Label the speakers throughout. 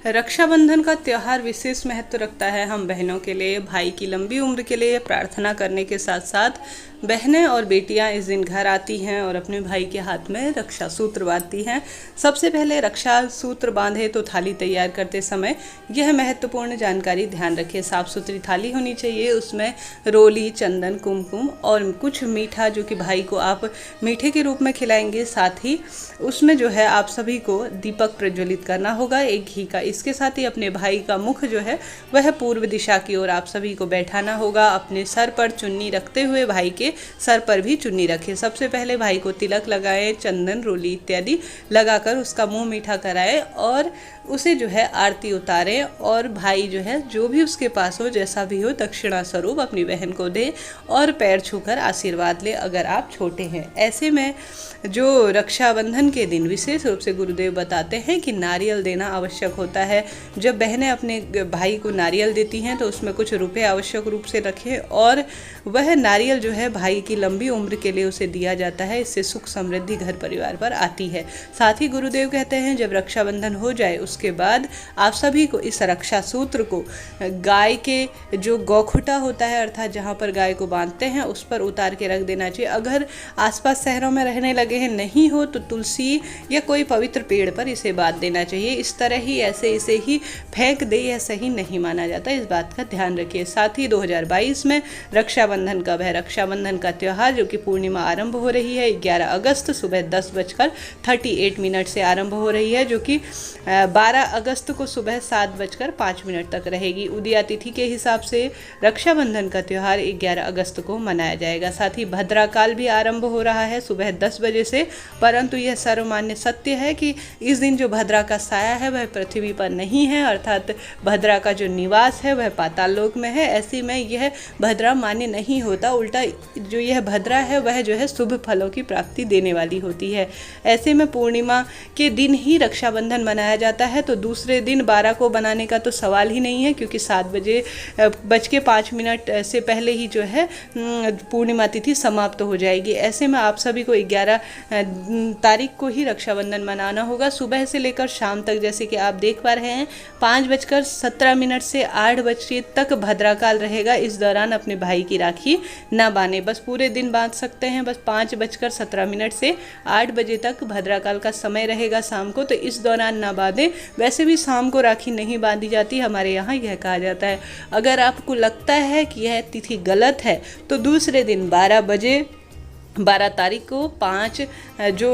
Speaker 1: रक्षाबंधन का त्यौहार विशेष महत्व रखता है हम बहनों के लिए। भाई की लंबी उम्र के लिए प्रार्थना करने के साथ साथ बहनें और बेटियां इस दिन घर आती हैं और अपने भाई के हाथ में रक्षा सूत्र बांधती हैं। सबसे पहले रक्षा सूत्र बांधे तो थाली तैयार करते समय यह महत्वपूर्ण जानकारी ध्यान रखें। साफ सुथरी थाली होनी चाहिए, उसमें रोली, चंदन, कुमकुम और कुछ मीठा जो कि भाई को आप मीठे के रूप में खिलाएंगे। साथ ही उसमें जो है आप सभी को दीपक प्रज्वलित करना होगा एक घी का। इसके साथ ही अपने भाई का मुख जो है वह पूर्व दिशा की ओर आप सभी को बैठाना होगा। अपने सर पर चुन्नी रखते हुए भाई के सर पर भी चुन्नी रखें। सबसे पहले भाई को तिलक लगाएं, चंदन, रोली इत्यादि लगाकर उसका मुंह मीठा कराएं और उसे जो है आरती उतारें और भाई जो है जो भी उसके पास हो, जैसा भी हो, दक्षिणा स्वरूप अपनी बहन को दे और पैर छूकर आशीर्वाद ले अगर आप छोटे हैं। ऐसे में जो रक्षाबंधन के दिन विशेष रूप से गुरुदेव बताते हैं कि नारियल देना आवश्यक होता है। जब बहनें अपने भाई को नारियल देती हैं तो उसमें कुछ रुपए आवश्यक रूप से रखें और वह नारियल जो है भाई की लंबी उम्र के लिए उसे दिया जाता है। इससे सुख समृद्धि घर परिवार पर आती है। साथ ही गुरुदेव कहते हैं जब रक्षाबंधन हो जाए उसके बाद आप सभी को इस रक्षा सूत्र को गाय के जो गौखुटा होता है अर्थात जहाँ पर गाय को बांधते हैं उस पर उतार के रख देना चाहिए। अगर आसपास शहरों में रहने लगे हैं नहीं हो तो तुलसी या कोई पवित्र पेड़ पर इसे बांध देना चाहिए। इस तरह ही ऐसे इसे ही फेंक दे यह सही नहीं माना जाता, इस बात का ध्यान रखिए। साथ ही 2022 में रक्षाबंधन कब है? रक्षाबंधन का त्यौहार जो कि पूर्णिमा आरंभ हो रही है 11 अगस्त सुबह 10:38 से आरंभ हो रही है, जो कि 12 अगस्त को सुबह 7:05 तक रहेगी। उदया तिथि के हिसाब से रक्षाबंधन का त्यौहार 11 अगस्त को मनाया जाएगा। साथ ही भद्रा काल भी आरंभ हो रहा है सुबह 10 बजे से, परंतु यह सर्वमान्य सत्य है कि इस दिन जो भद्रा का साया है वह पृथ्वी पर नहीं है, अर्थात भद्रा का जो निवास है वह पाताल लोक में है। ऐसे में यह भद्रा मान्य नहीं होता, उल्टा जो यह भद्रा है वह जो है शुभ फलों की प्राप्ति देने वाली होती है। ऐसे में पूर्णिमा के दिन ही रक्षाबंधन मनाया जाता है, तो दूसरे दिन 12 को बनाने का तो सवाल ही नहीं है, क्योंकि 7:05 से पहले ही जो है पूर्णिमा तिथि समाप्त हो जाएगी। ऐसे में आप सभी को 11 तारीख को ही रक्षाबंधन मनाना होगा। सुबह से लेकर शाम तक जैसे कि आप देख पा रहे हैं 5:17 से 8 बजे तक भद्राकाल रहेगा। इस दौरान अपने भाई की राखी ना बांधे, बस पूरे दिन बांध सकते हैं। बस 5:17 से 8 बजे तक भद्राकाल का समय रहेगा शाम को, तो इस दौरान ना बांधे। वैसे भी शाम को राखी नहीं बांधी जाती, हमारे यहाँ यह कहा जाता है। अगर आपको लगता है कि यह तिथि गलत है तो दूसरे दिन 12 तारीख को 5 जो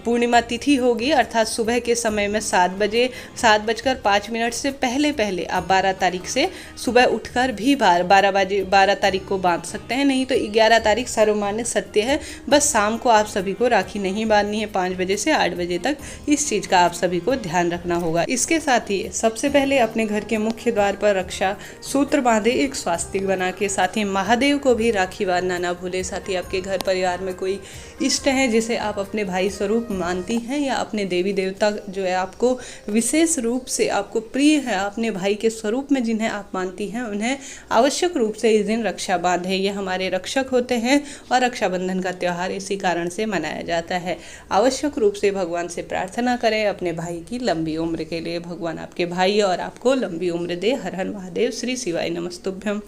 Speaker 1: पूर्णिमा तिथि होगी अर्थात सुबह के समय में 7:05 से पहले आप 12 तारीख से सुबह उठकर भी 12 तारीख को बांध सकते हैं। नहीं तो 11 तारीख सर्वमान्य सत्य है। बस शाम को आप सभी को राखी नहीं बांधनी है 5 बजे से 8 बजे तक। इस चीज़ का आप सभी को ध्यान रखना होगा। इसके साथ ही सबसे पहले अपने घर के मुख्य द्वार पर रक्षा सूत्र बांधे एक स्वास्तिक बना के। साथ ही महादेव को भी राखी बांधना ना भूले। साथ ही आपके घर परिवार में कोई इष्ट है जिसे आप अपने भाई स्वरूप मानती हैं या अपने देवी देवता जो है आपको विशेष रूप से आपको प्रिय है, अपने भाई के स्वरूप में जिन्हें आप मानती हैं, उन्हें आवश्यक रूप से इस दिन रक्षा बांधे। ये हमारे रक्षक होते हैं और रक्षाबंधन का त्यौहार इसी कारण से मनाया जाता है। आवश्यक रूप से भगवान से प्रार्थना करें अपने भाई की लंबी उम्र के लिए। भगवान आपके भाई और आपको लंबी उम्र दे। हर हर महादेव। श्री शिवाय नमस्तुभ्यम।